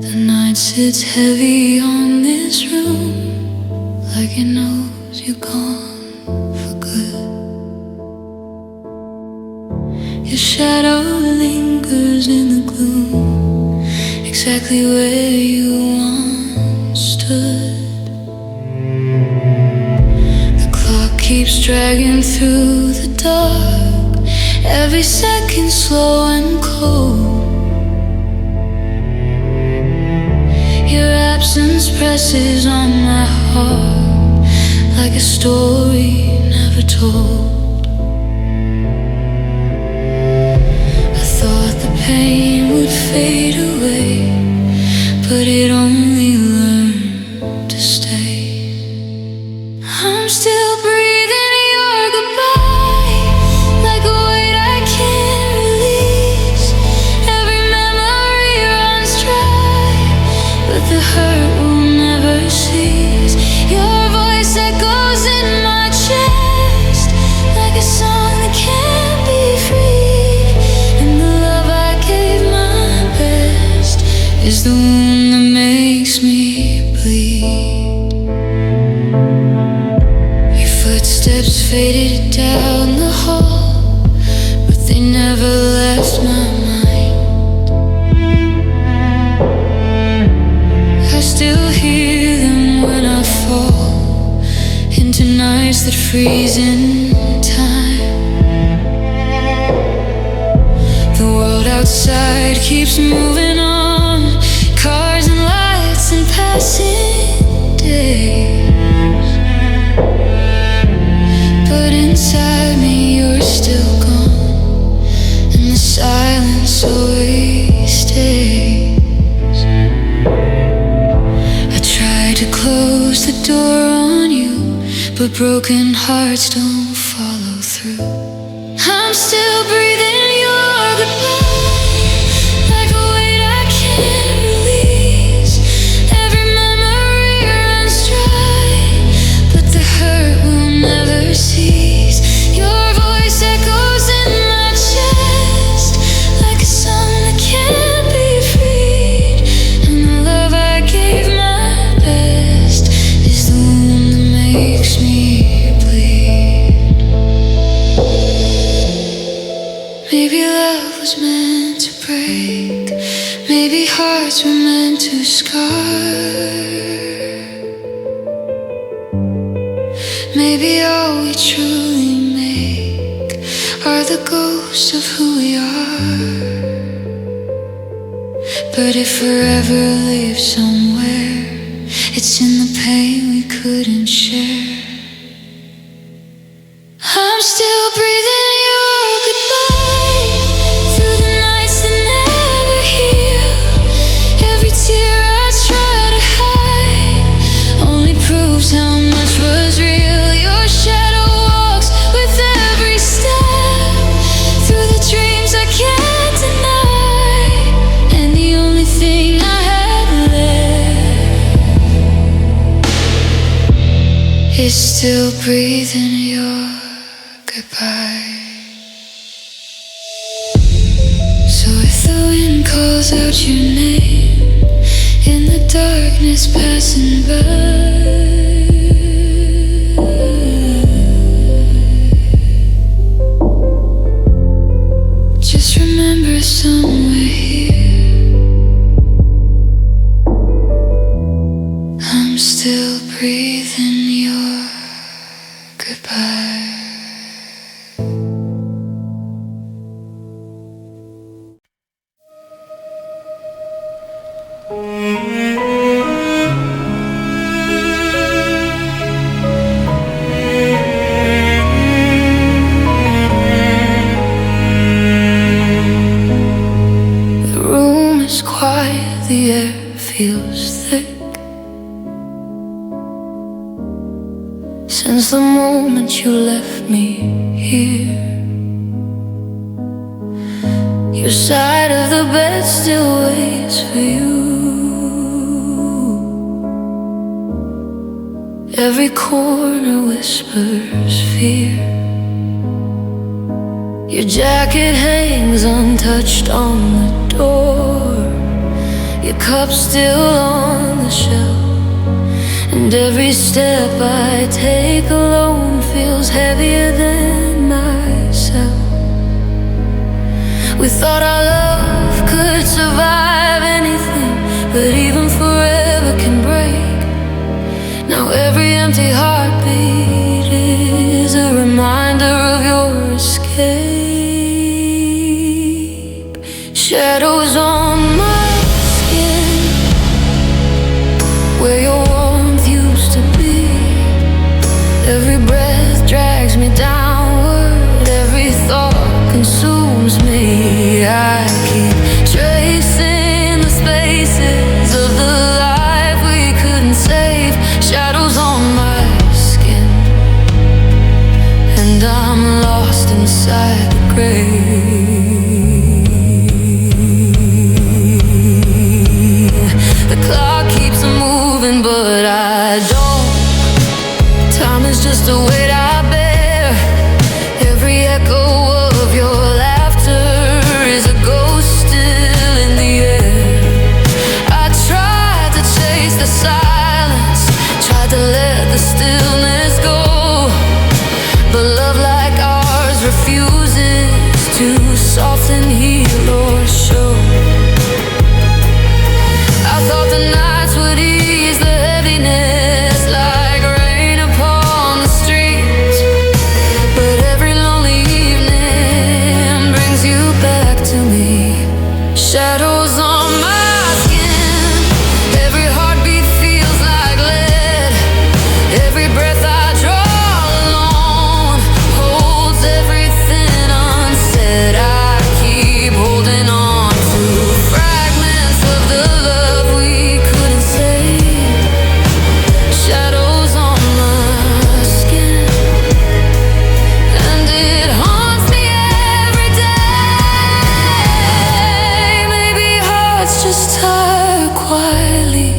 The night sits heavy on this room, like it knows you're gone for good. Your shadow lingers in the gloom, exactly where you once stood. The clock keeps dragging through the dark, every second slow and cold. Your absence presses on my heart like a story never told. I thought the pain would fade away, but it only learned to stay. I'm still breathing your goodbye, like a weight I can't release. Every memory runs dry, but the hurt will never cease. Your voice echoes in my chest, like a song that can't be free. And the love I gave my best is the wound that makes me bleed. Your footsteps faded down the hall, but they never left my mind. I still hear them when I fall into nights that freeze in time. The world outside keeps moving on, cars and lights and passing days. But inside me you're still gone, and the silence always stays. I try to close the door on you, but broken hearts don't follow through. I'm still breathing your goodbye, like a weight I can't release. Every memory runs dry, but the hurt will never cease. Your voice echoes in my chest, like a song that can't be freed. And the love I gave my best is the wound that makes me bleed. Maybe love was meant to break, maybe hearts were meant to scar. Maybe all we truly make are the ghosts of who we are. But if forever lives somewhere, it's in the pain we couldn't share. I'm still breathing your goodbye through the nights that never heal. Every tear I try to hide only proves how much was real. Your shadow walks with every step through the dreams I can't deny, and the only thing I had left is still breathing your goodbye. So if the wind calls out your name in the darkness passing by, just remember somewhere here I'm still breathing your goodbye. The room is quiet, the air feels thick. Since the moment you left me here, your side of the bed still waits for you. Every corner whispers fear. Your jacket hangs untouched on the door. your cup still on the shelf. And every step I take alone feels heavier than myself. We thought our love could survive anything, but even forever can break. Now every empty heartbeat is a reminder of your escape. Shadows on my skin, where your warmth used to be. Every breath drags me downward, every thought consumes me. I keep tracing the spaces of the life we couldn't save. Shadows on my skin, and I'm lost inside the grave. The clock keeps moving, but I don't. Time is just a weight I bear. Every echo of your laughter is a ghost still in the air. I tried to chase the silence, tried to let the stillness go, but love like ours refuses to soften, heal, or show. I thought the nights would ease the heaviness like rain upon the streets, but every lonely evening brings you back to me. Shadows on my skin, every heartbeat feels like lead. Every breath I draw alone holds everything unsaid. I keep holding on to fragments of the love we couldn't save. Shadows on my skin, and it haunts me every day. Maybe hearts just tire quietly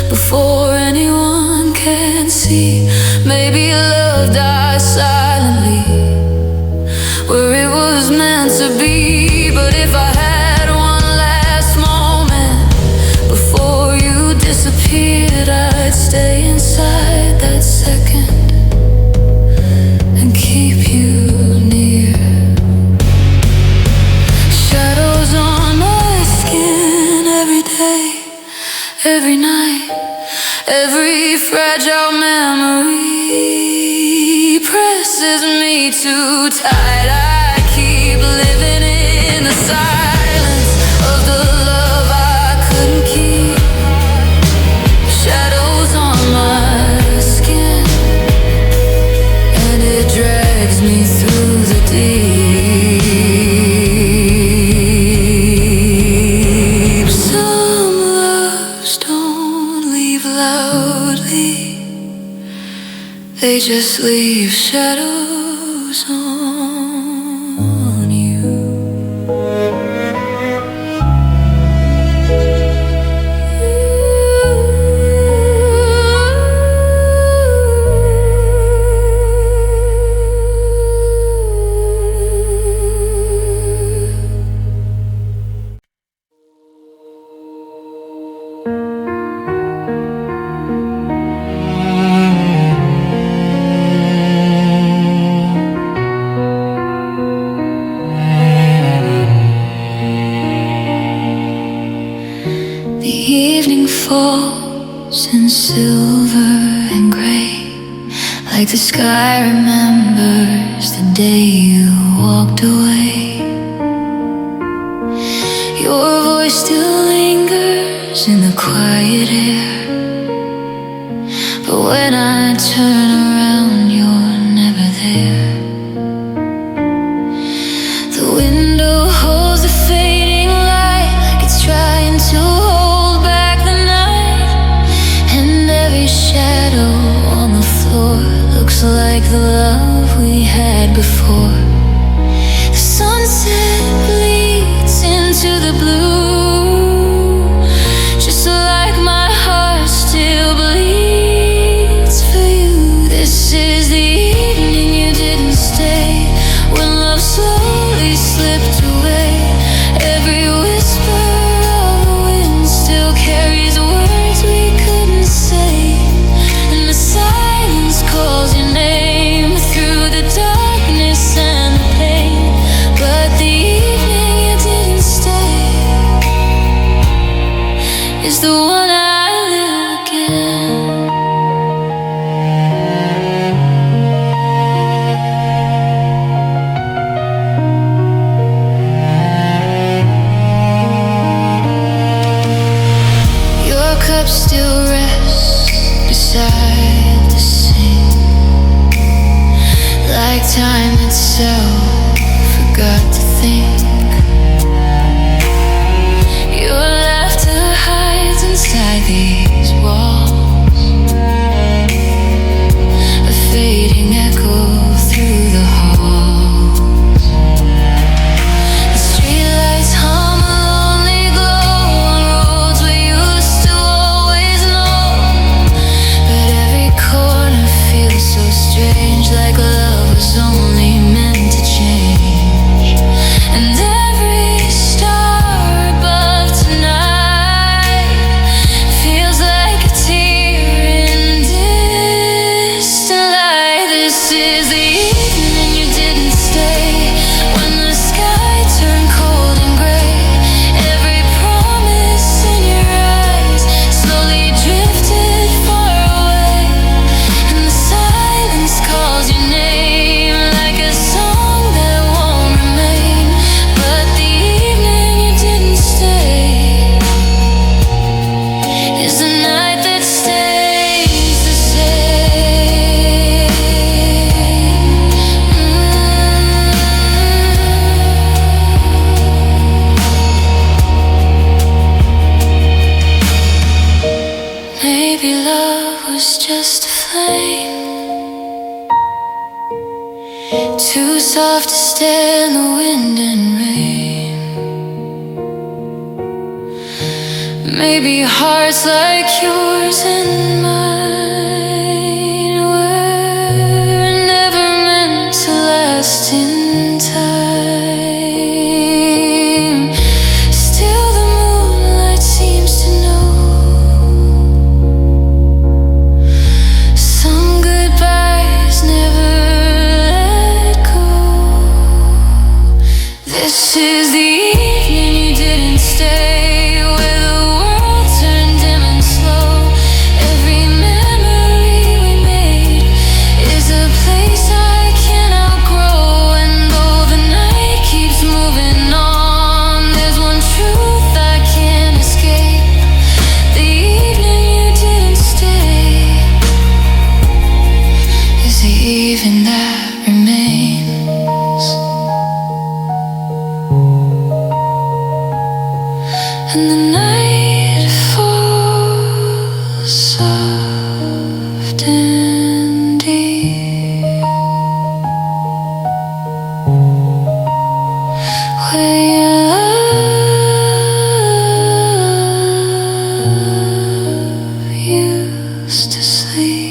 before anyone can see. Maybe love dies silently where it was meant to be. But if I had one last moment before you disappeared, I'd stay inside that second and keep you near. Shadows on my skin every day, every night, every fragile memory presses me too tight. I keep living in the silence of the love I couldn't keep. Shadows on my skin, and it drags me through the deep. Some loves don't leave loudly, they just leave shadows on you. The evening falls in silver and gray, like the sky remembers the day you walked away. Your voice still lingers in the quiet air, but when I turn around, you're never there. The window holds a fading light, like it's trying to hold back the night, and every shadow on the floor looks like the love we had before. The sunset bleeds into the blue, just like my heart still bleeds for you. is the one I live again. Your cup still rests beside the sink, like time itself forgot to think. Your laughter hides inside these walls, a fading echo through the halls. The streetlights hum a lonely glow on roads we used to always know, but every corner feels so strange, like love was only meant to change. And every star above tonight feels like a tear in distant light. This is the evening you didn't stay, when the sky turned cold and gray. Every promise in your eyes slowly drifted far away, and the silence calls your name like a song that won't remain. But the evening you didn't stay is the night that stays the same. Maybe love was just a flame, too soft to stand the wind and rain. Maybe hearts like yours and mine were never meant to last in time. Still the moonlight seems to know some goodbyes never let go. This is the evening you didn't stay, where the world turned dim and slow. Every memory we made is a place I can't outgrow. And though the night keeps moving on, there's one truth I can't escape. The evening you didn't stay is the evening that remains. And the night falls soft and deep, where your love used to sleep.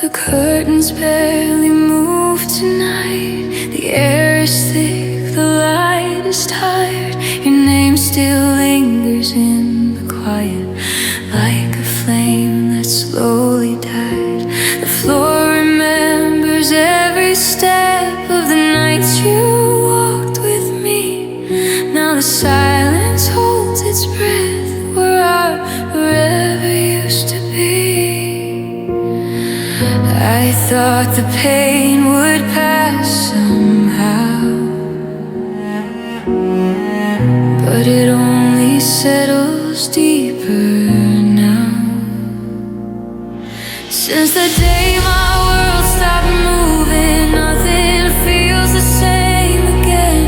The curtains barely move tonight. The air is thick, the light is tired. Your name still lingers in the quiet, like a flame that slowly died. The floor remembers every step of the nights you walked with me. Now the silence holds its breath where our forever used to be. I thought the pain would pass somehow, but it only settles deeper now. Since the day my world stopped moving, nothing feels the same again.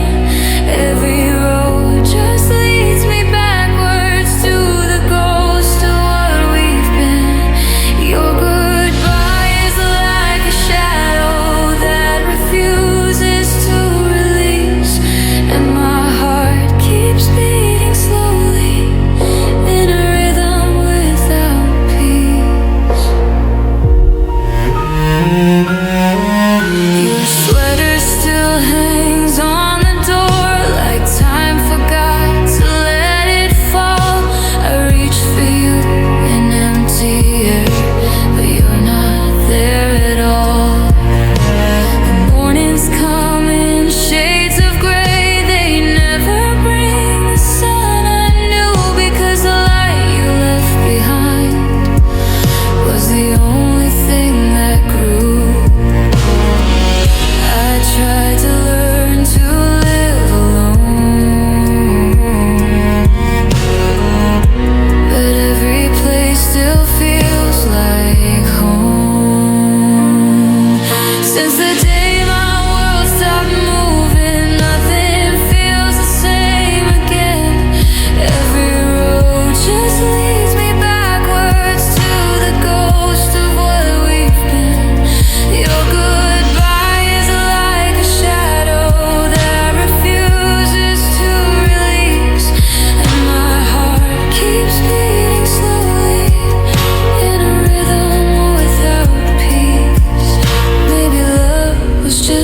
Every road just leads me backwards to the ghost of what we've been. Your goodbye is like a shadow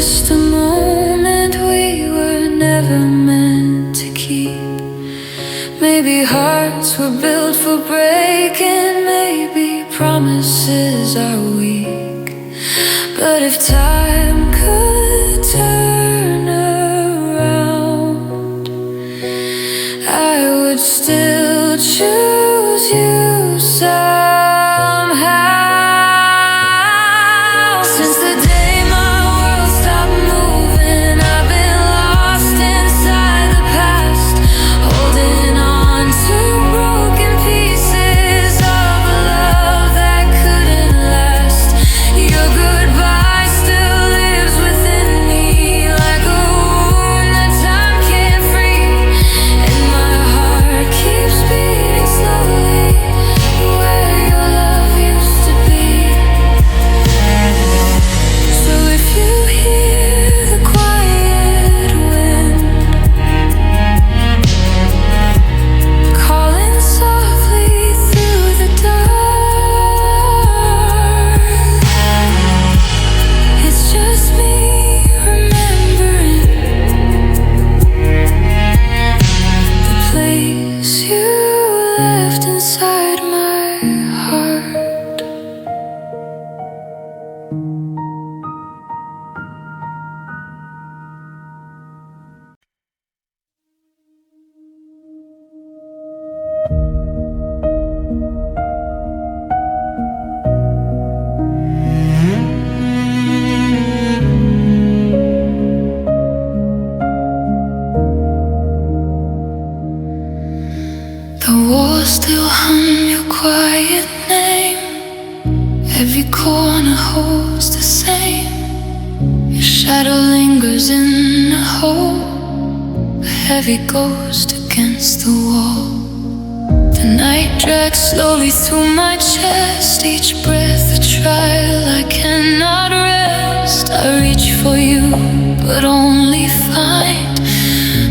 just a moment we were never meant to keep. Maybe hearts were built for breaking, maybe promises are weak. But if time could turn around, I would still choose you somehow. Since the day my world stopped moving, I've been lost inside the past, holding on to broken pieces of a love that couldn't last. Your goodbye still lives within me, like a wound that time can't free. And my heart keeps beating slowly where your love used to be. So if you hear the quiet wind calling softly through the dark, it's just me remembering the place you left inside my heart. The walls still hum your quiet name. Every corner holds the same. Your shadow lingers in a hole, a heavy ghost against the wall. The night drags slowly through my chest, each breath a trial, I cannot rest. I reach for you, but only find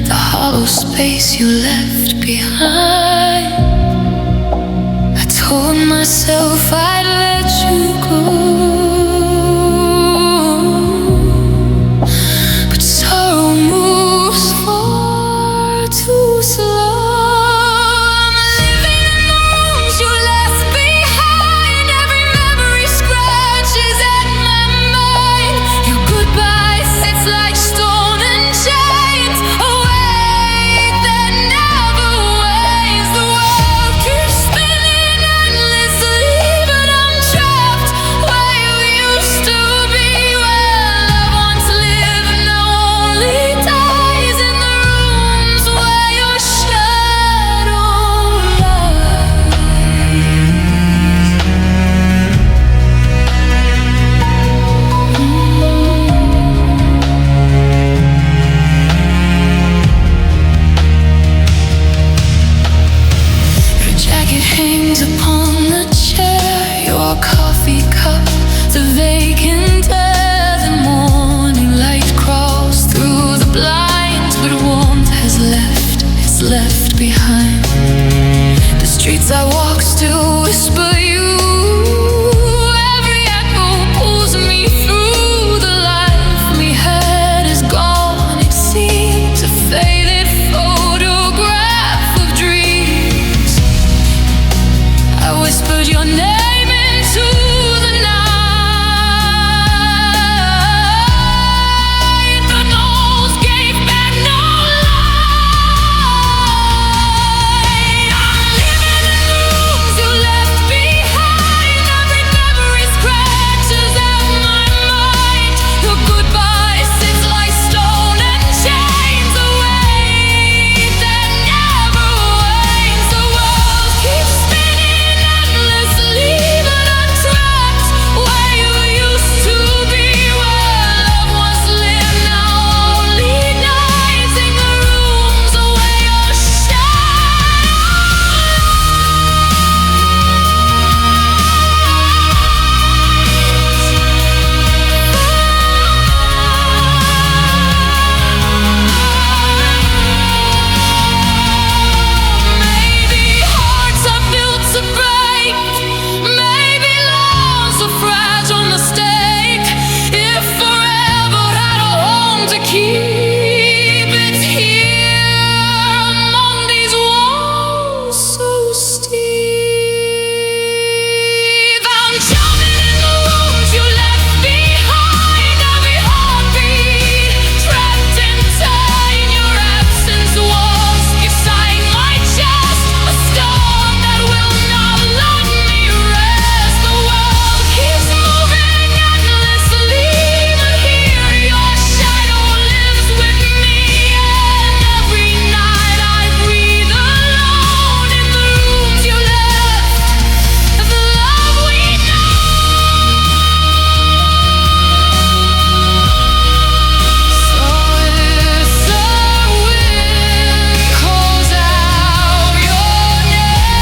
the hollow space you left behind. I told myself I'd let you go, but sorrow moves far too slow. I'm living in the wounds you left behind. Every memory scratches at my mind. Your goodbye sits like stone and chains, a weight that never wanes. The world keeps spinning endlessly, but I'm keep it here among these walls so steep. I'm jumping in the rooms you left behind. Every heartbeat trapped in time. Your absence was beside my chest, a storm that will not let me rest. The world keeps moving endlessly, but here your shadow lives with me. And every night I breathe alone in the rooms you left, the love we know. So if the wind calls out your name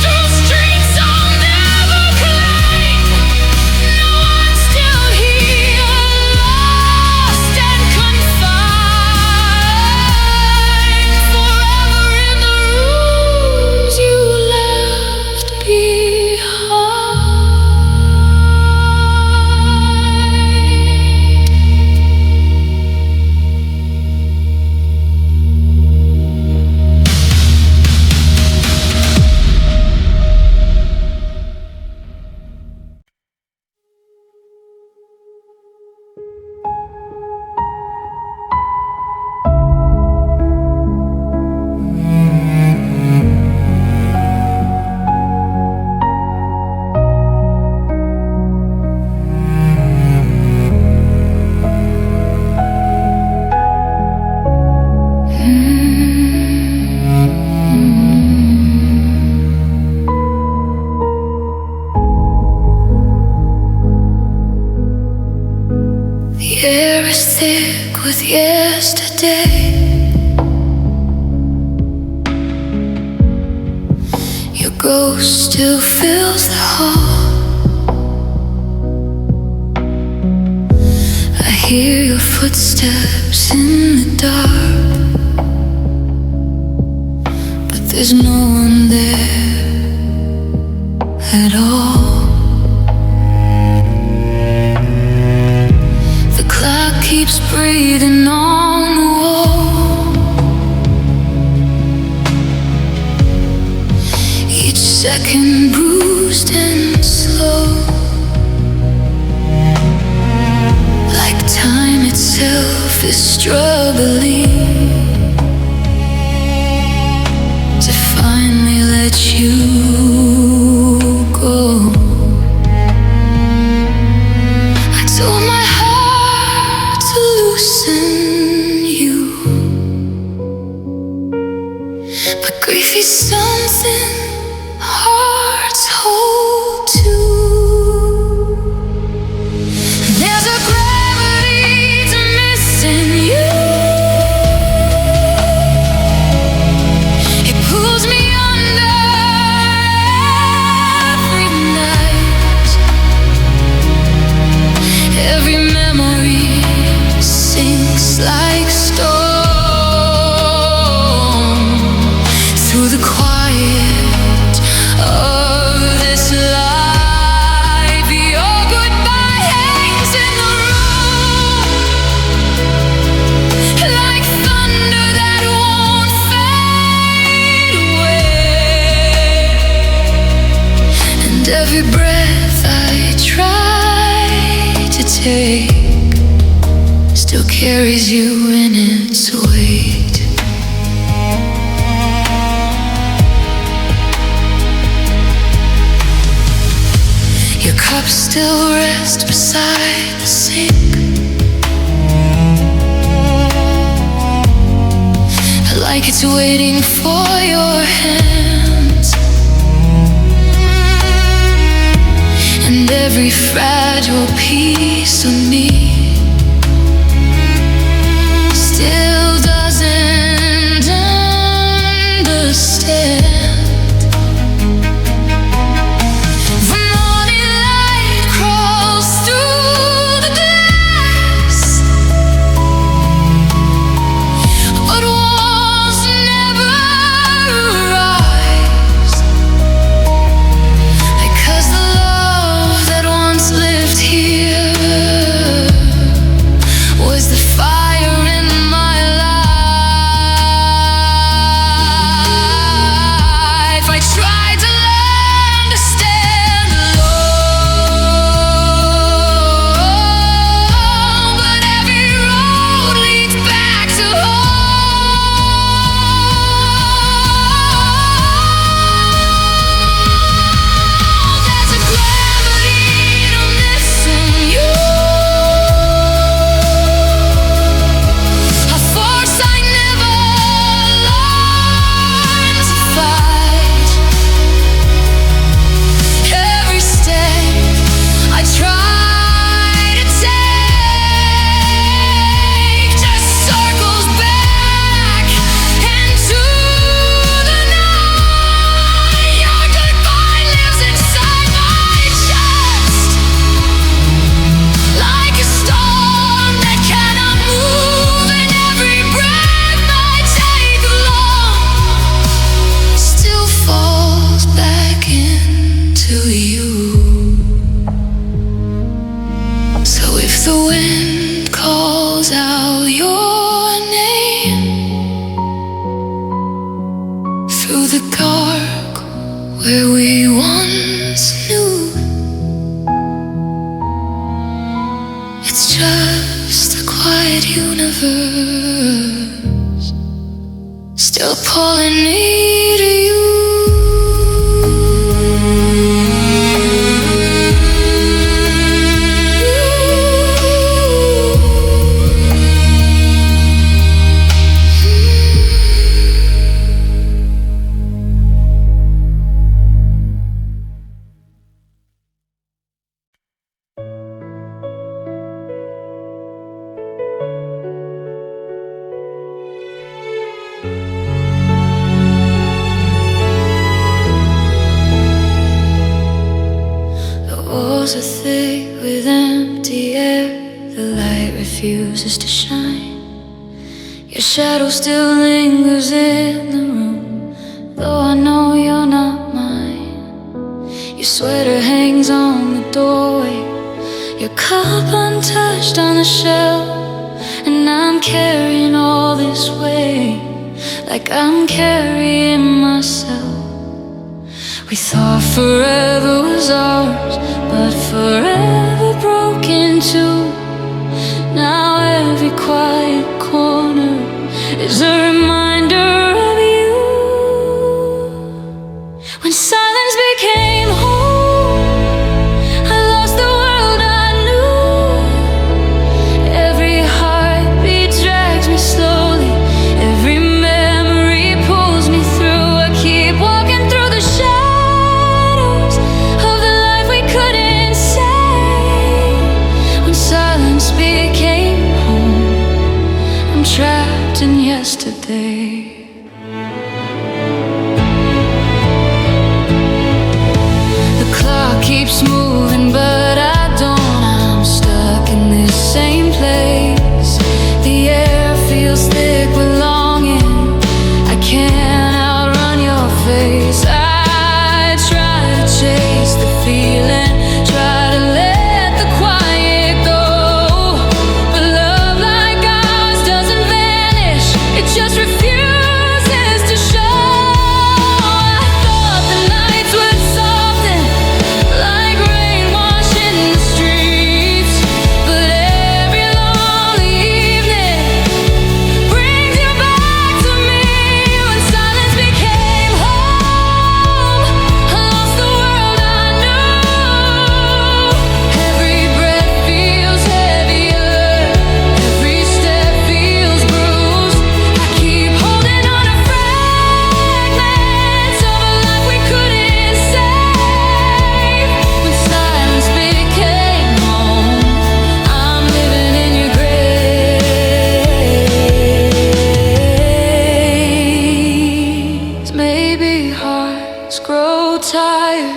through streets I'll never claim, no, I'm still here, lost and confined, forever in the rooms you left The air is thick with yesterday. Your ghost still fills the hall. I hear your footsteps in the dark, but there's no one there at all. The clock keeps breathing on the wall. Each second bruised and slow, like time itself is struggling to finally let you go. I told my heart to loosen you, but grief is something hearts hold to. There's a gravity to missing you. It pulls me under every night. Every memory sinks like stone through the quiet of this life. Your goodbye hangs in the room like thunder that won't fade away. And every breath I try to take still carries you in its weight. Your cup still rests beside the sink, like it's waiting for your hands. And every fragile piece of me still doesn't understand. The morning light crawls through the glass, but walls never rise, because the love that once lived here It's just a quiet universe, still pulling me to you. Walls are thick with empty air, the light refuses to shine. Your shadow still lingers in the room, though I know you're not mine. Your sweater hangs on the doorway, your cup untouched on the shelf, and I'm carrying all this weight like I'm carrying myself. We thought forever was ours, but forever broken too. Now every quiet corner is a reminder of you. When silence became home, I lost the world I knew. Every heartbeat drags me slowly, every memory pulls me through. I keep walking through the shadows of the life we couldn't save. When silence became home, I'm trapped in yesterday. The clock keeps moving, but I don't. I'm stuck in this same place. The air feels thick with longing, I can't outrun your face. I try to chase the feeling, try to let the quiet go, but love like ours doesn't vanish, it just refuses to show. I thought the nights would soften like rain washing the streets, but every lonely evening brings you back to me. When silence became home, I lost the world I knew. Every breath feels heavier, every step feels bruised. I keep holding on to fragments of a life we couldn't save. When silence became home, I'm living in your graves. Maybe hearts grow tired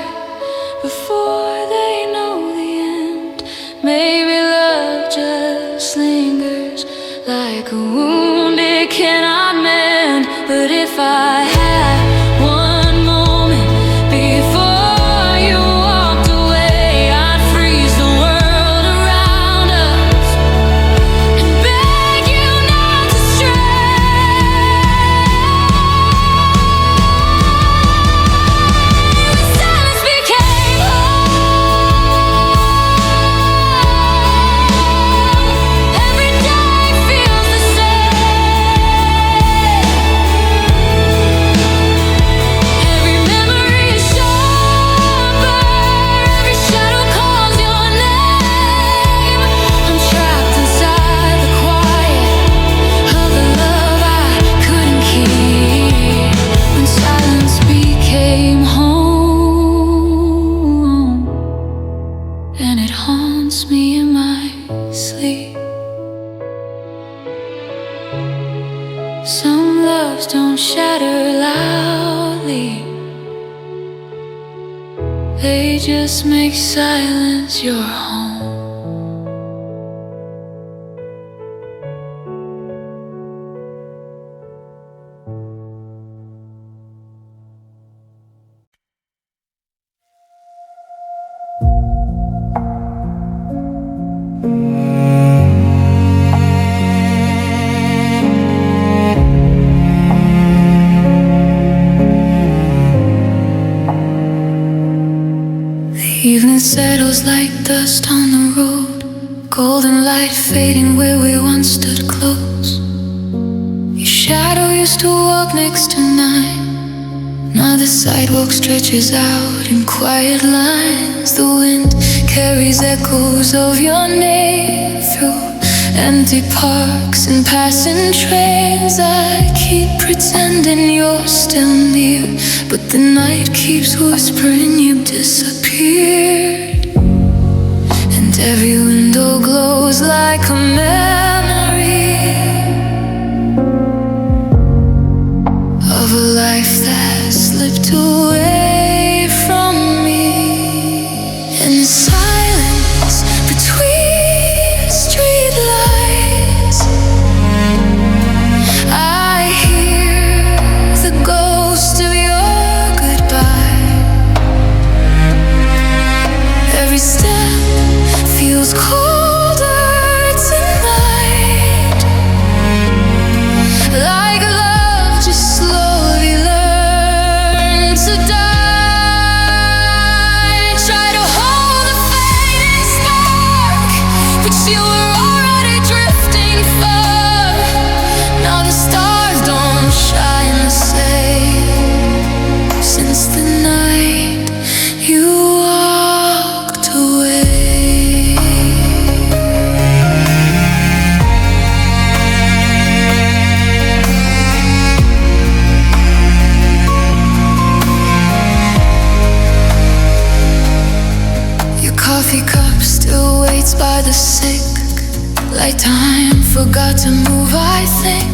before they know the end. Maybe love just lingers like a wound it cannot mend. But if I had one moment before you walked away, I'd freeze the world around us and beg you not to stray. When silence became home, every day feels the same. Every memory is sharper, every shadow calls your name. I'm trapped inside the quiet of the love I couldn't keep. When silence became home, and it haunts me in my sleep. Some loves don't shatter loudly, they just make silence your home. The evening settles like dust on the road, golden light fading where we once stood close. Your shadow used to walk next to mine. Now the sidewalk stretches out in quiet lines. The wind carries echoes of your name through empty parks and passing trains. I keep pretending you're still near, but the night keeps whispering you've disappeared. And every window glows like a memory of a life that slipped away from me. In the silence between streetlights, I hear the ghost of your goodbye. Every step feels colder tonight, like love just slowly learned to die. Try to hold a fading spark, but you were already drifting far. Now the stars don't shine the same since the night you walked away. Your coffee cup still waits by the sink, like time forgot to move, I think.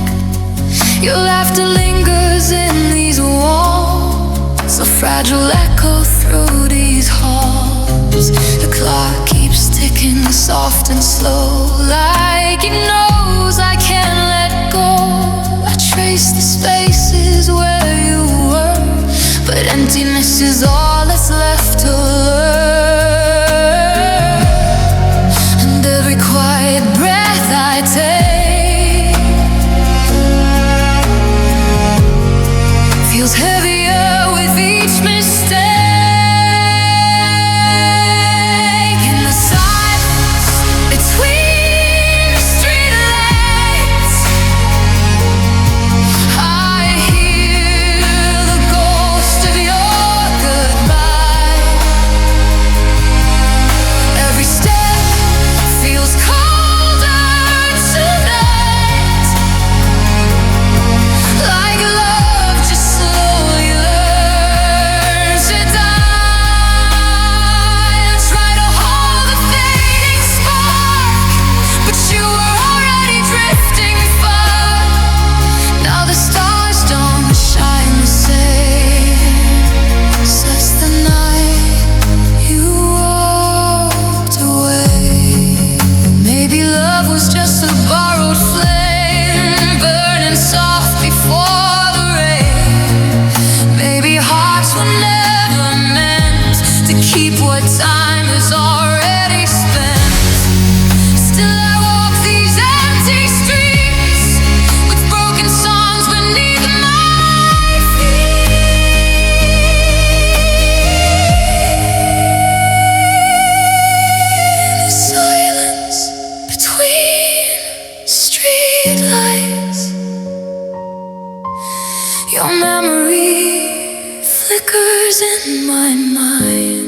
Your laughter lingers in these walls, a fragile echo through these halls. The clock keeps ticking soft and slow, like it knows I can't let go. I trace the spaces where you were, but emptiness is all that's left to learn. And every quiet breath I take feels heavier with each mistake. In the silence between streetlights, I hear the ghost of your goodbye. Every step feels colder tonight, like love just slowly learns to die. Try to hold the fading spark, but you were already drifting far. Now the stars don't shine the same since the night you walked away. Maybe love was just a borrowed flame, burning soft before the rain. Maybe hearts were never meant to keep what time has already spent. Still I walk these empty streets with broken songs beneath my feet. The silence between streetlights, your memory flickers in my mind,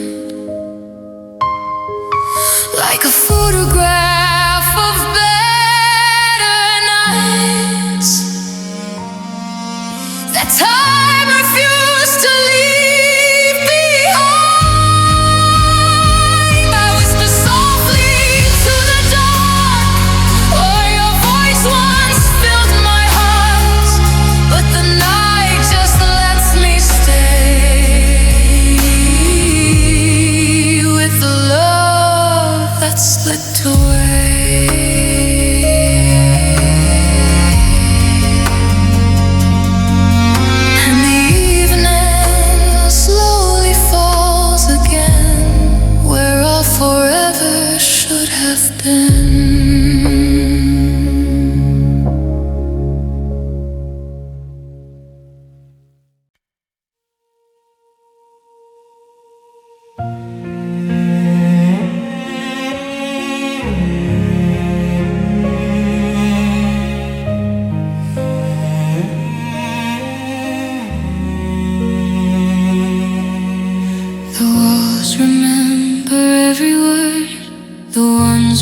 like a photograph of better nights that time refused to leave behind. I whisper softly to the dark, or your voice once filled my heart, but the night just lets me stay with the love that slipped away. And the evening slowly falls again, where all forever should have been.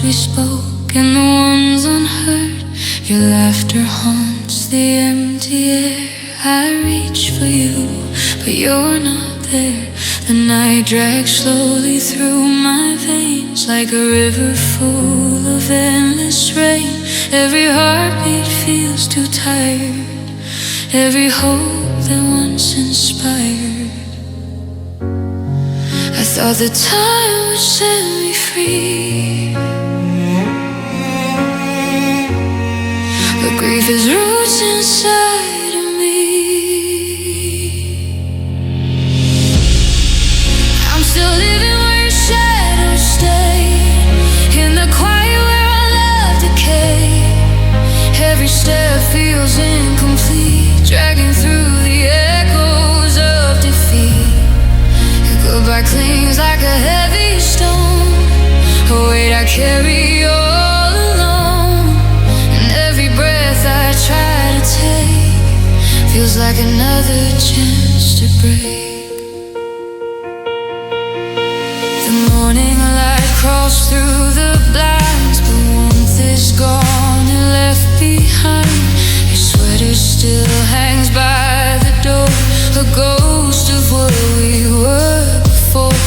words we spoke and the ones unheard. Your laughter haunts the empty air. I reach for you, but you're not there. The night drags slowly through my veins like a river full of endless rain. Every heartbeat feels too tired, every hope that once inspired. I thought the time would set me free, but grief has roots inside of me. I'm still living where your shadows stay, in the quiet where our love decay. Every step feels incomplete, dragging through the echoes of defeat. Your goodbye clings like a heavy stone, a weight I carry all alone. And every breath I try to take feels like another chance to break. The morning light crawls through the blinds, but warmth is gone and left behind. Your sweater still hangs by the door, a ghost of what we were before.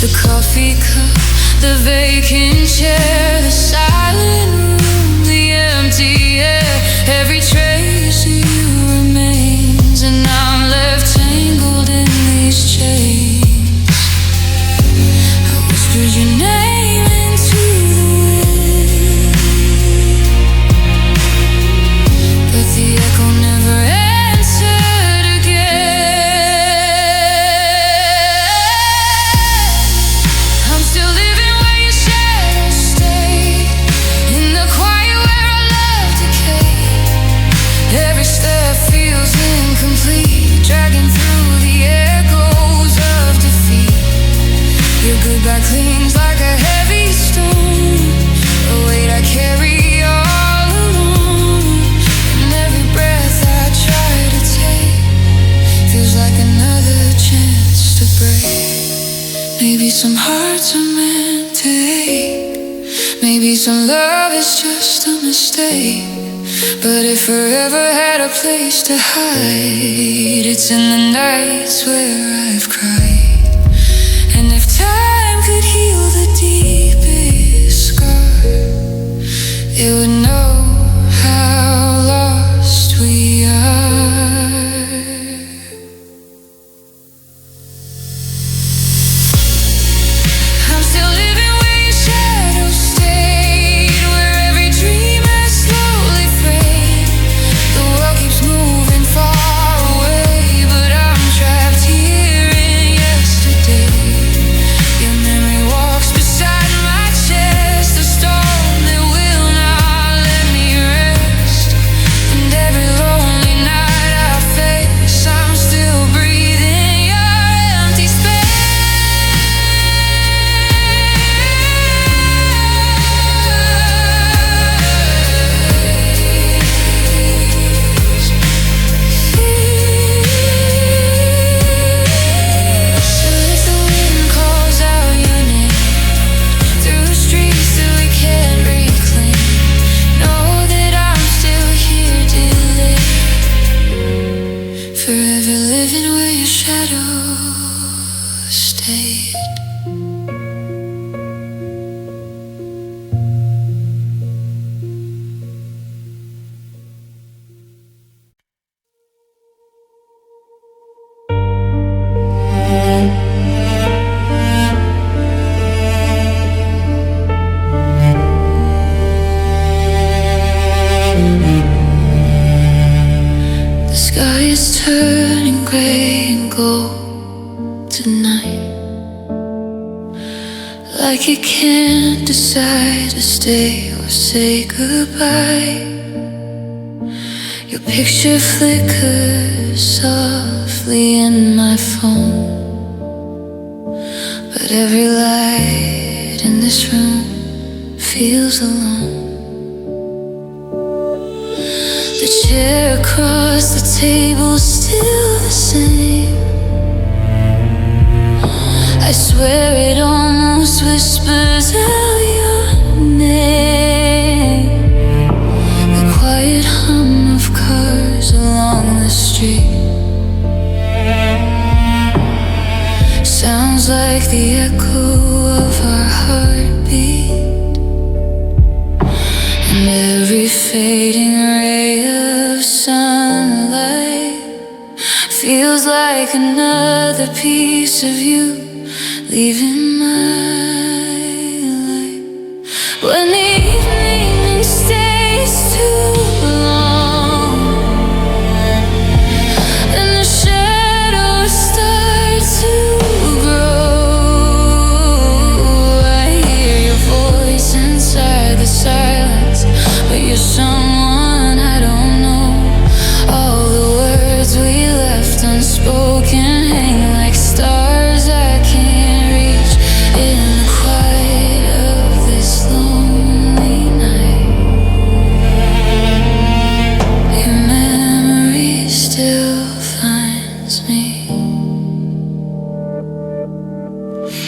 The coffee cup, the vacant chair, the silent room, the empty air. Every trace of you remains, and I'm left tangled in these chains. I whispered your name into the wind, but the echo never answered again. I'm still living where your shadows stay, in the quiet where our love decay. Every step feels incomplete, dragging through the echoes of defeat. Your goodbye clings like a heavy stone, a weight I carry all alone. And every breath I try to take feels like another chance to break. Maybe some hearts are meant to ache, maybe some love is just a mistake. But if forever had a place to hide, it's in the nights where I've cried. And if time could heal the deepest scar, it would know how lost we are. I'm still living where your shadows stayed, where every dream has slowly frayed. The world keeps moving far away, but I'm trapped here in yesterday. Your memory walks beside my chest, a storm that will not let me rest. And every lonely night I face, I'm still breathing your empty So if the wind calls out your name through streets that we can't reclaim, know that I'm still here, delayed, forever living where your shadows stayed. The sky is turning gray and gold tonight, like it can't decide to stay or say goodbye. Your picture flickers softly in my phone, but every light in this room feels alone. The chair across the table's still the same. I swear it almost whispers out your name. fading ray of sunlight feels like another piece of you leaving my life. When the evening stays too long and the shadows start to grow, I hear your voice inside the silence, but you're someone I don't know. All the words we left unspoken hang like stars I can't reach in the quiet of this lonely night. Your memory still finds me.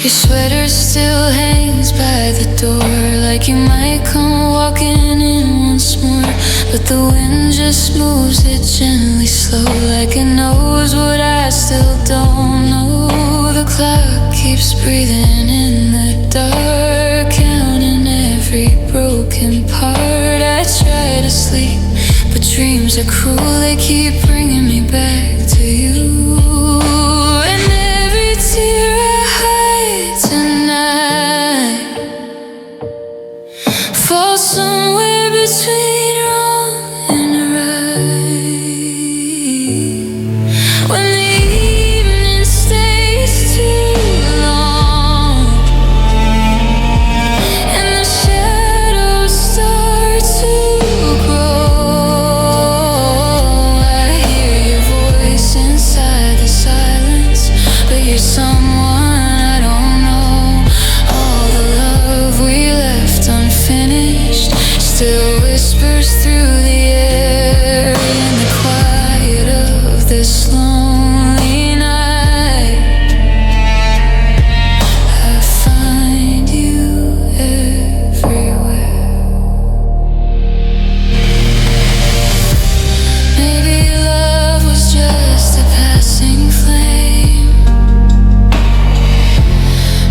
Your sweater still hangs by the door, like you might come walking in once more. But the wind just moves it gently slow, like it knows what I still don't know. The clock keeps breathing in the dark, counting every broken part. I try to sleep, but dreams are cruel, they keep bringing me back to you. And every tear I hide tonight falls somewhere between wrong and right. When the evening stays too long and the shadows start to grow, I hear your voice inside the silence, but you're someone I don't know. All the love we left unfinished still whispers through the air in the quiet of this lonely night. I find you everywhere. Maybe love was just a passing flame,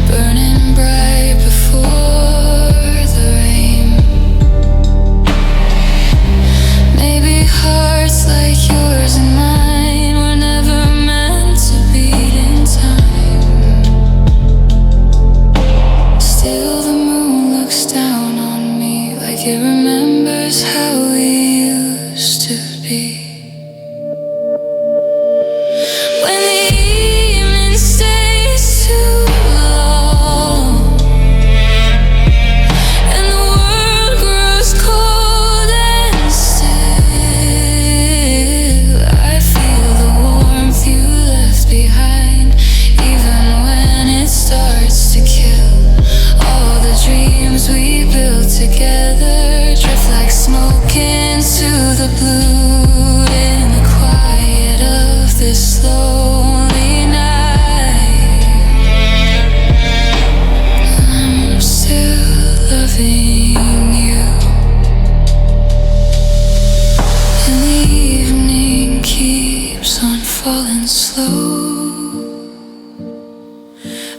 burning bright before the rain. Maybe hearts like yours and mine were never meant to beat in time. Still the moon looks down on me like it remembers how we used to be. When the evening stays too long and the world grows cold and still, I feel the warmth you left behind, even when it starts to kill. All the dreams we built together drift like smoke into the blue in the quiet of this lonely night. I'm still loving you, and the evening keeps on falling slow,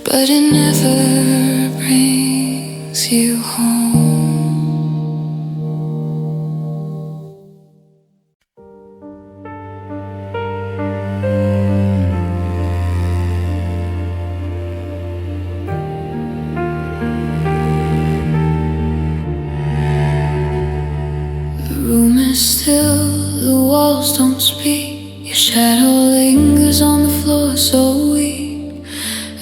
but it never brings you home. The room is still, the walls don't speak. Your shadow lingers on the floor so weak.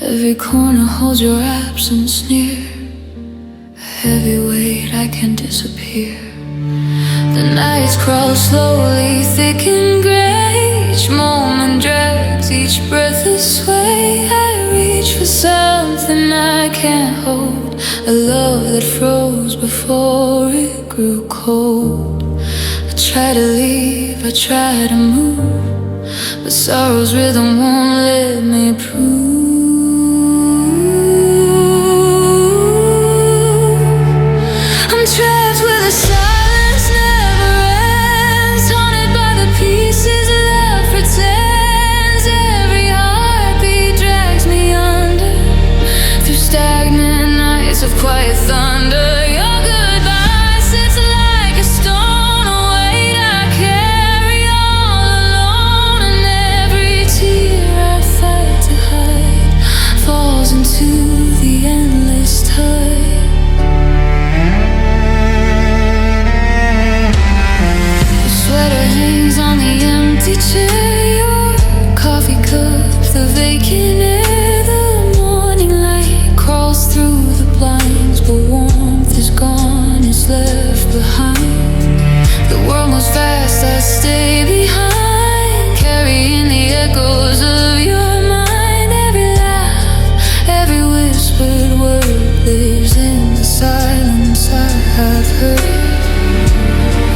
Every corner holds your absence near, a heavy weight I can disappear. The nights crawl slowly, thick and gray. Each moment drags, each breath a sway. I reach for something I can't hold, a love that froze before it grew cold. I try to leave, I try to move, but sorrow's rhythm won't let me prove. I'm trapped where the silence never ends, haunted by the pieces love pretends. Every heartbeat drags me under, through stagnant nights of quiet thunder. Your goodbye sits like a stone that stay behind, carrying the echoes of your mind. Every laugh, every whispered word lives in the silence I have heard.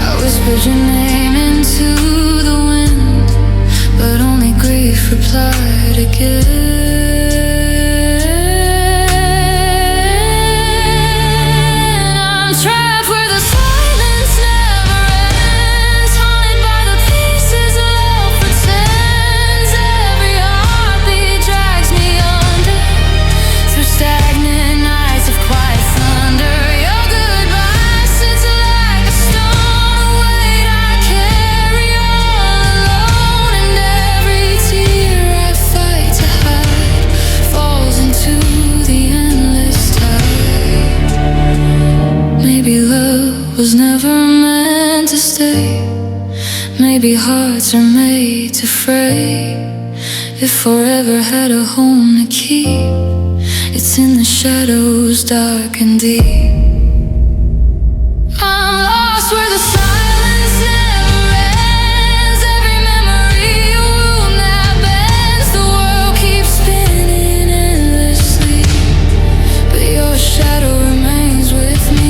I whispered your name into the wind, but only grief replied again. Was never meant to stay. Maybe hearts are made to fray. If forever had a home to keep, it's in the shadows dark and deep. I'm lost where the silence never ends. Every memory a wound that bends. The world keeps spinning endlessly, but your shadow remains with me.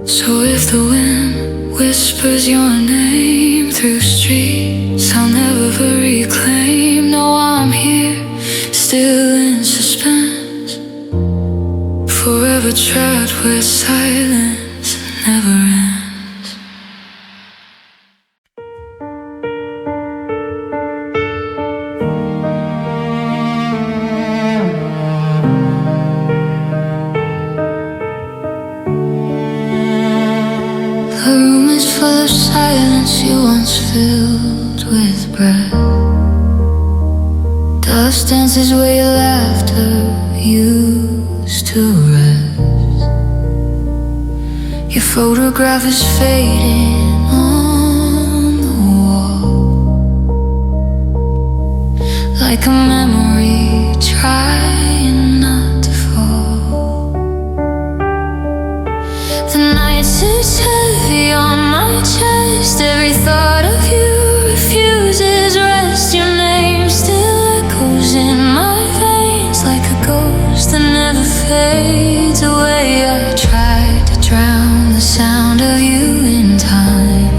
So if the wind whispers your name through streets I'll never reclaim, no, I'm here, still in suspense, forever trapped where silence never ends. The room is full of silence you once filled with breath. Dust dances where your laughter used to rest. Your photograph is fading on the wall, like a memory trying not to fall. The night sits heavy on my chest. Every thought of you refuses rest. Your name still echoes in my veins like a ghost that never fades away. I tried to drown the sound of you in time,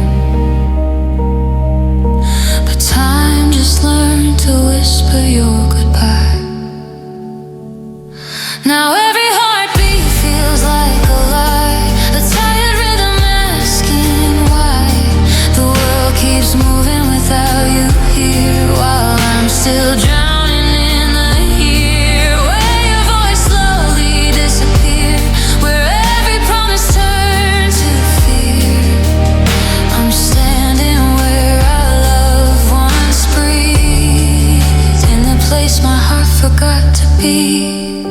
but time just learned to whisper your goodbye. Now every heartbeat feels like a lie, a tired rhythm asking why. The world keeps moving without you here, while I'm still drowning in the here. Where your voice slowly disappears, where every promise turns to fear. I'm standing where our love once breathed, in the place my heart forgot to be.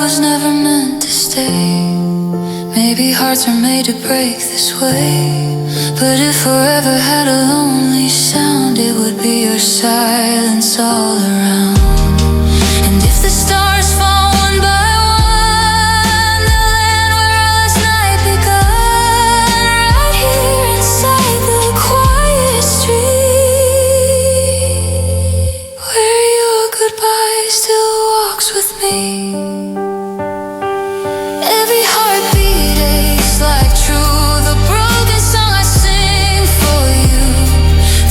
was never meant to stay. Maybe hearts are made to break this way. But if forever had a lonely sound, it would be your silence all around. And if the stars fall one by one, the land where our last night begun, right here inside the quiet street, where your goodbye still walks with me. Every heartbeat aches like true, the broken song I sing for you.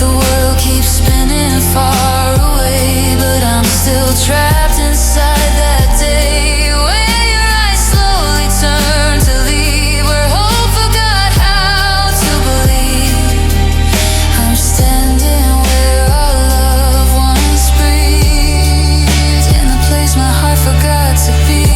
The world keeps spinning far away, but I'm still trapped inside that day, where your eyes slowly turn to leave, where hope forgot how to believe. I'm standing where our love once breathed, in the place my heart forgot to be.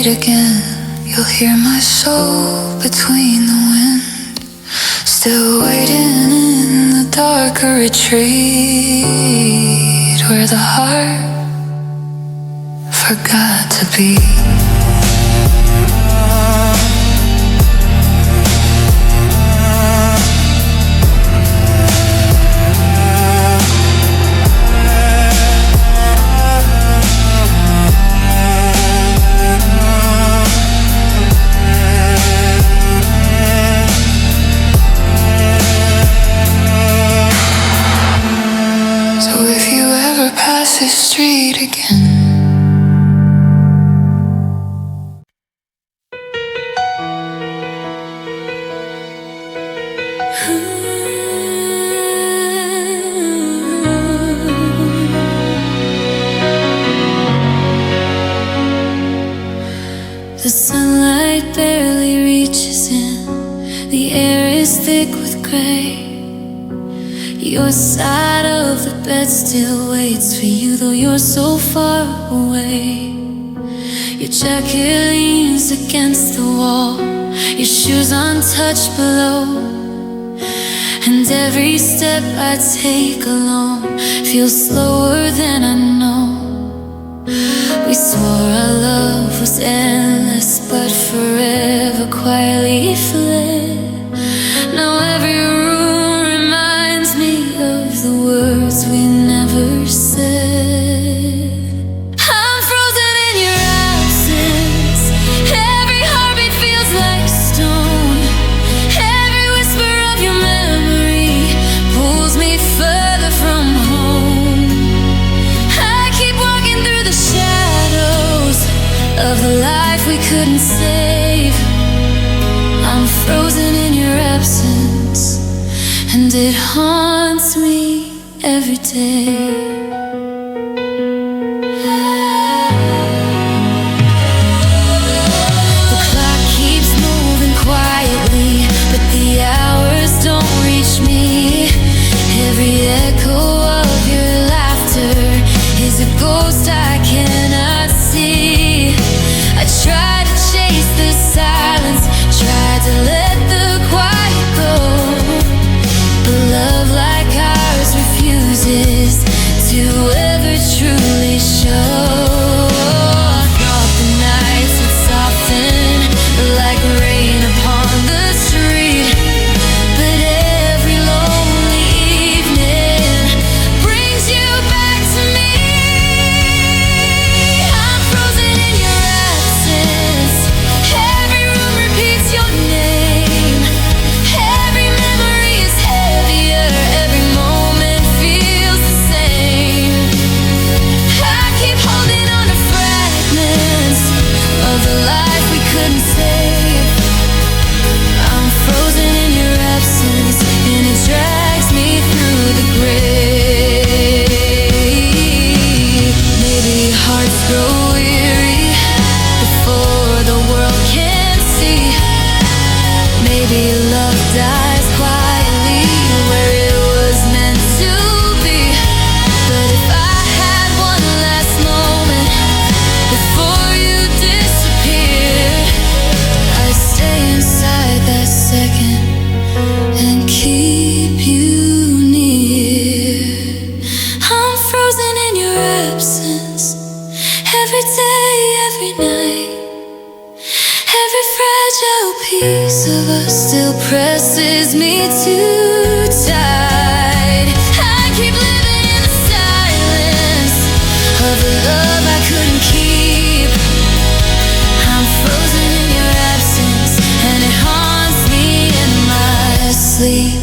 Again, you'll hear my soul between the wind, still waiting in the darker retreat, where the heart forgot to beat. Pass this street again. The sunlight barely reaches in, the air is thick with gray. Your side of the bed still waits for you, though you're so far away. Your jacket leans against the wall, your shoes untouched below, and every step I take alone feels slower than I know. We swore our love was endless, but forever quietly fled. Now every the words we never said. I'm frozen in your absence. Every heartbeat feels like stone. Every whisper of your memory pulls me further from home. I keep walking through the shadows of the life we couldn't save. I'm frozen in your absence, and it haunts me every day. The clock keeps moving quietly, but the hours don't reach me. Every echo of your laughter is a ghost I cannot see. I try to chase the silence, try to let the quiet go, but love like ours refuses to piece of us still presses me too tight. I keep living in the silence of a love I couldn't keep. I'm frozen in your absence, and it haunts me in my sleep.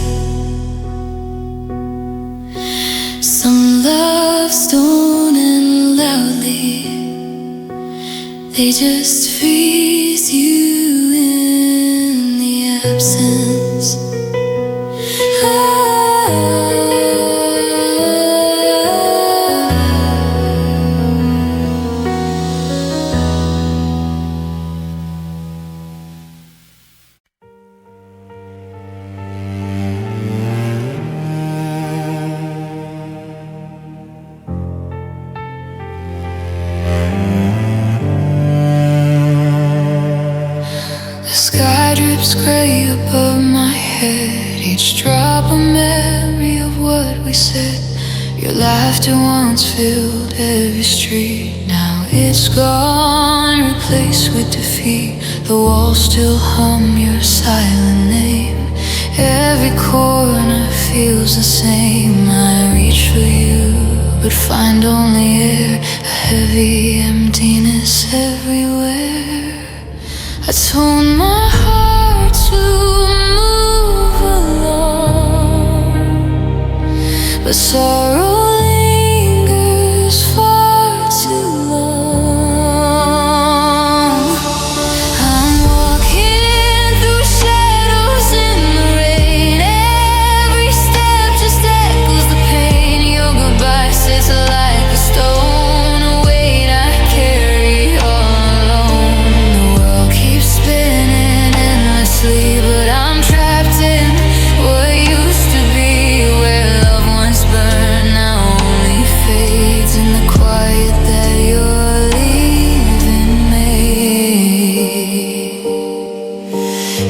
Some love stone and loudly, they just freeze you in the absence. The sky drips gray above my head, each drop a memory of what we said. Your laughter once filled every street, now it's gone, replaced with defeat. The walls still hum your silent name, every corner feels the same. I reach for you, but find only air, a heavy emptiness everywhere. I told my heart to move along, but sorrow lingers far too long. I'm walking through shadows in the rain, every step just echoes the pain. Your goodbye sits like a stone, a weight I carry all alone. The world keeps spinning endlessly, but I'm trapped in what used to be, where love once burned now only fades in the quiet that you're leaving me.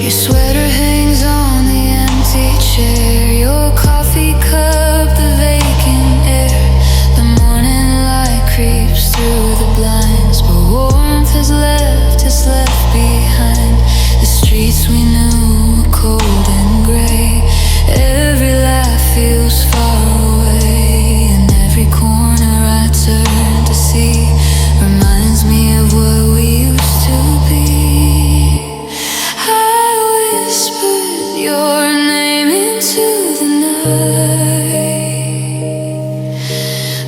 Your sweater hangs on the empty chair, your coffee cup the vacant air. The morning light creeps through the blinds, but warmth has left us left behind. The streets we knew were cold and gray, every laugh feels far away, and every corner I turn to see reminds me of what we used to be. I whispered your name into the night,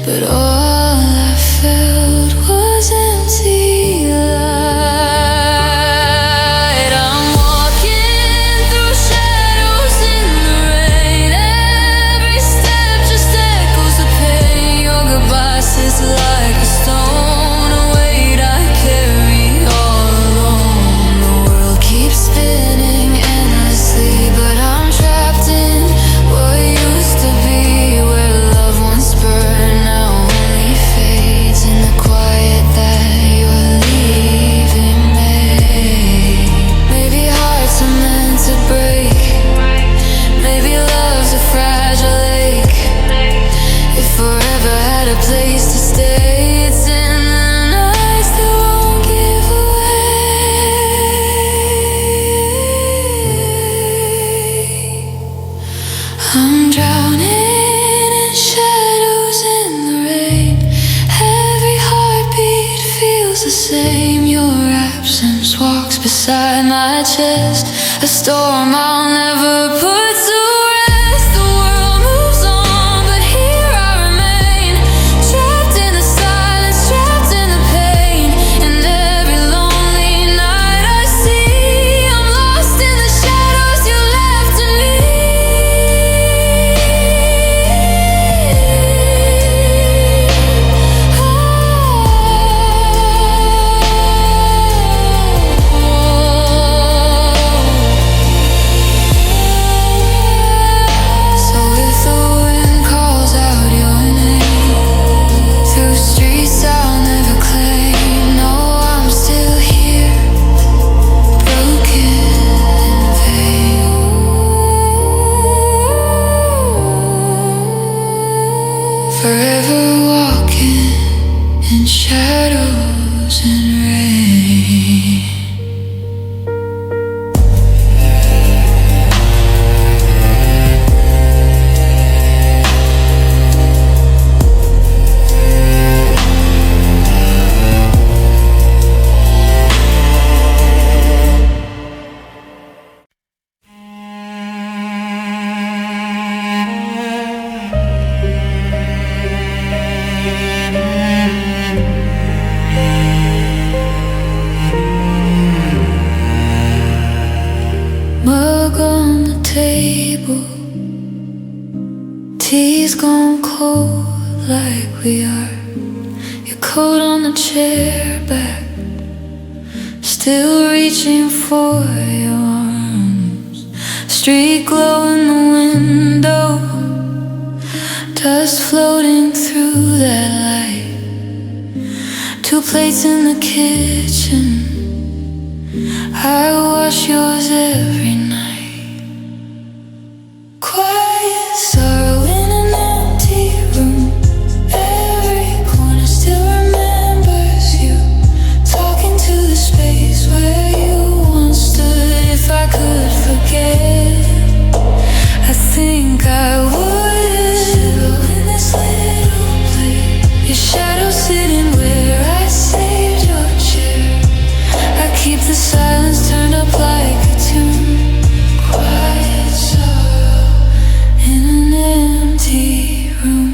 but all I felt was empty light. I'm walking through shadows in the rain, every step just echoes the pain. Your goodbye sits like a stone, a weight I carry all alone. The world keeps spinning endlessly, but I'm trapped in what used to be, where love once burned now only fades in the quiet that you're leaving me. Maybe hearts are meant to break, maybe love's a fragile ache. If forever had a place to stay, it's in the nights that won't give away. I'm drowning in shadows in the rain, every heartbeat feels the same. Your absence walks beside my chest, a storm I'll never put to rest. The world moves on, but here I remain, trapped in the silence, trapped in the pain. And every lonely night I see I'm lost in the shadows you left in me. Oh. table. Tea's gone cold like we are. Your coat on the chair back, still reaching for your arms. Street glow in the window, dust floating through that light. 2 plates in the kitchen, I wash yours every night. Quiet sorrow in an empty room. Every corner still remembers you. Talking to the space where you once stood. If I could forget, I think I would. Still in this little place, your shadow sitting where I saved your chair. I keep the silence turned up like a tune. Quiet sorrow in an empty room.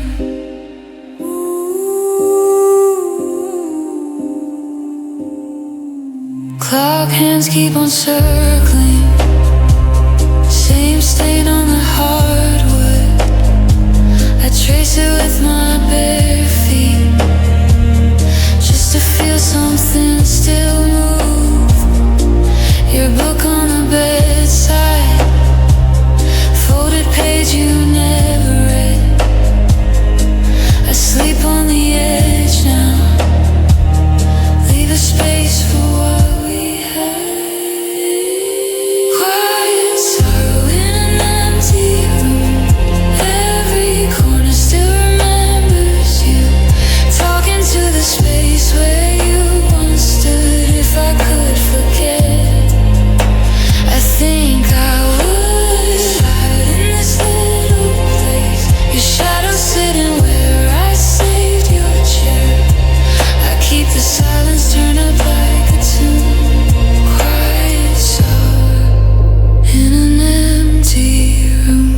Clock hands keep on circling, same stain on the hardwood. I trace it with my bare feet, just to feel something still move. Your book on the bedside, folded page you never read. Asleep on the edge now, leave a space for what we had. Quiet sorrow in an empty room. Every corner still remembers you. Talking to the space where you once stood. If I could forget, I think I would. Hide in this little place, your shadow sitting where I saved your chair. I keep the silence turned up like a tune. Quiet sorrow in an empty room.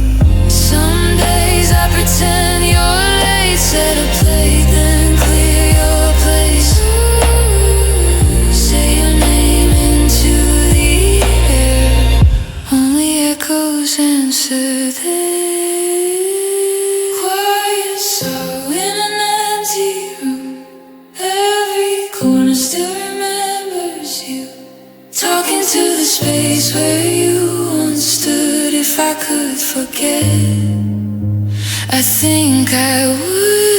Some days I pretend you're late, set a plate, then clear your place. Say your name into the air, only echoes answer there. Quiet sorrow in an empty room. Every corner still remembers you. Talking to the space where you once stood. If I could forget, I think I would.